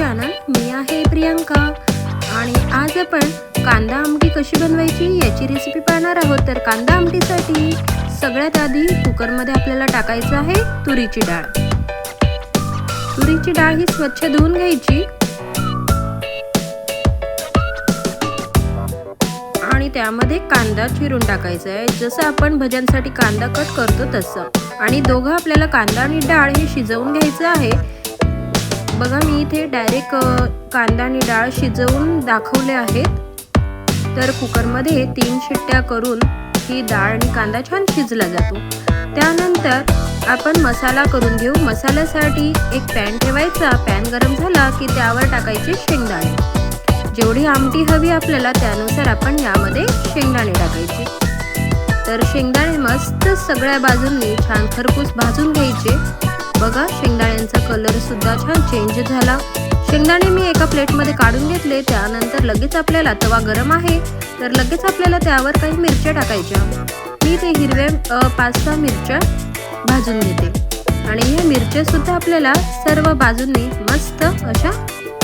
Channel. मी आहे प्रियंका आणि आज आपण कांदा आमटी कशी बनवायची याची रेसिपी पाहणार आहोत. तर कांदा आमटीसाठी सगळ्यात आधी कुकरमध्ये आपल्याला टाकायचं आहे तुरीची डाळ. तुरीची डाळ ही स्वच्छ धुवून घ्यायची आणि त्यामध्ये कांदा चिरून टाकायचा आहे, जसं आपण भज्यांसाठी कांदा कट करतो तसं. आणि दोघं आपल्याला कांदा आणि डाळ हे शिजवून घ्यायचं आहे. बघा मी इथे डायरेक्ट कांदा आणि डाळ शिजवून दाखवले आहेत. तर कुकरमध्ये 3 शिट्ट्या करून ही डाळ आणि कांदा छान शिजला जातो. त्यानंतर आपण मसाला करून घेऊ. मसाल्यासाठी एक पॅन ठेवायचा. पॅन गरम झाला की त्यावर टाकायचे शेंगदाणे. जेवढी आमटी हवी आपल्याला त्यानुसार आपण यामध्ये शेंगदाणे टाकायचे. तर शेंगदाणे मस्त सगळ्या बाजूंनी छान खरपूस भाजून घ्यायचे. बघा शेंगदाण्यांचा कलर सुद्धा छान चेंज झाला. शेंगदाणे मी एका प्लेटमध्ये काढून घेतले. त्यानंतर लगेच आपल्याला तवा गरम आहे तर लगेच आपल्याला त्यावर काही मिरच्या टाकायच्या. मी ते हिरव्या 5-6 मिरच्या भाजून घेते आणि या मिरच्या सुद्धा आपल्याला सर्व बाजूंनी मस्त अशा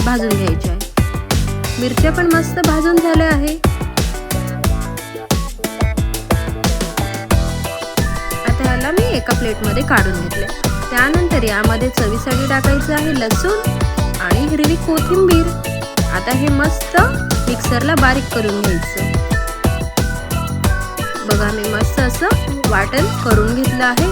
भाजून घ्यायच्या आहे. मिरच्या पण मस्त भाजून झाल्या आहे. आता याला मी एका प्लेटमध्ये काढून घेतले. त्यानंतर यामध्ये चवीसाठी टाकायचं आहे लसूण आणि हिरवी कोथिंबीर. आता हे मस्त मिक्सरला बारीक करून घ्यायचं. बघा मी मस्त असं वाटण करून घेतलं आहे.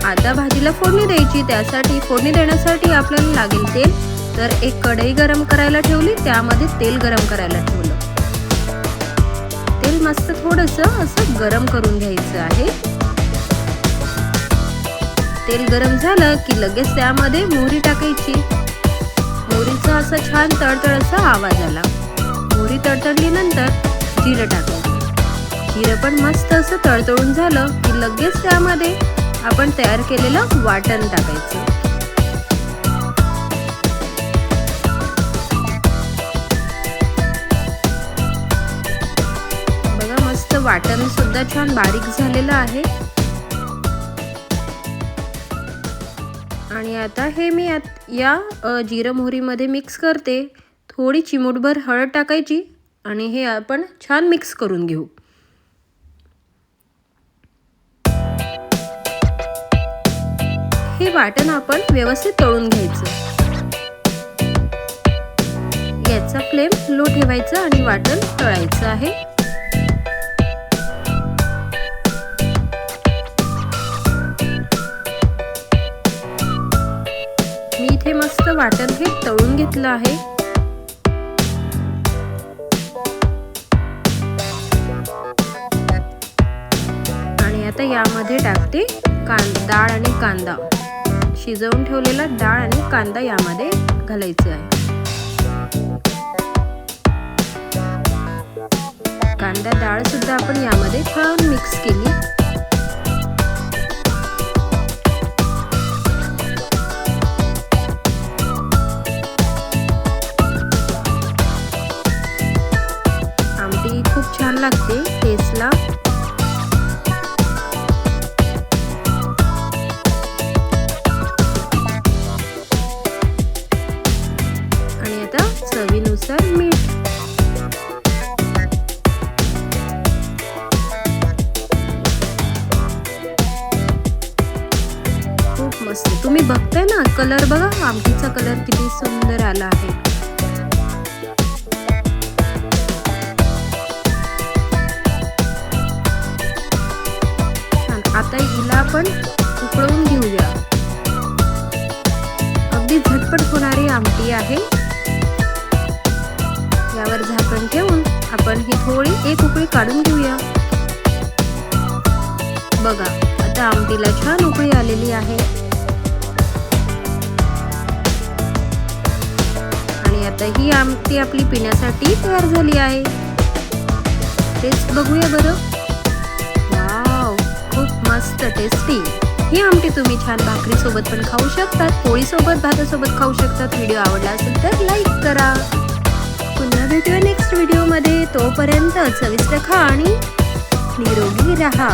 आता भाजीला फोडणी द्यायची. त्यासाठी फोडणी देण्यासाठी आपल्याला लागेल तेल. तर एक कढई गरम करायला ठेवली. त्यामध्ये तेल गरम करायला ठेवलं. तेल मस्त थोडंसं असं गरम करून घ्यायचं आहे. तेल गरम झालं की लगेच त्यामध्ये मोहरी टाकायची. मोहरीचा असा छान तडतड असा आवाज आला. मोहरी तडतडल्यानंतर जिरं टाकायचं. जिरं पण मस्त असं तडतडून झालं की लगेच त्यामध्ये आपण तयार केलेलं वाटण टाकायचं. बघा मस्त वाटण सुद्धा छान बारीक झालेलं आहे. आणि आता हे मी या जिरं मोहरीमध्ये मिक्स करते. थोडी चिमूटभर हळद टाकायची आणि हे आपण छान मिक्स करून घेऊ. हे वाटण आपण व्यवस्थित तळून घ्यायचं. याचा फ्लेम लो ठेवायचा आणि वाटण तळायचं आहे. मी इथे मस्त वाटण हे तळून घेतलं आहे. आणि आता यामध्ये टाकते डाळ आणि कांदा. शिजवून ठेवलेला डाळ आणि कांदा यामध्ये घालायचं आहे. कांदा डाळ सुद्धा आपण यामध्ये छान मिक्स केली. आमटी खूप छान लागते टेस्टला. आणि आता चवीनुसार मीठ. खूप मस्त. तुम्ही बघताय ना कलर बघा. आमटीचा कलर किती सुंदर आला आहे. आता हिला आपण उकळवून घेऊया. अगदी झटपट होणारी आमटी आहे. यावर झाकण ठेवून आपण ही थोडी एक उकळी काढून घेऊया. बघा आता आमटीला छान उकळी आलेली आहे. आणि आता ही आमटी आपली पिण्यासाठी तयार झाली आहे. टेस्ट बघूया बरं. खूप मस्त टेस्टी. ही आमटी तुम्ही छान भाकरी सोबत पण खाऊ शकतात, पोळी सोबत, भातासोबत खाऊ शकतात. व्हिडिओ आवडला असेल तर लाईक करा. पुन्हा भेटूया नेक्स्ट व्हिडिओमध्ये. तोपर्यंत चविष्ट खा आणि निरोगी राहा.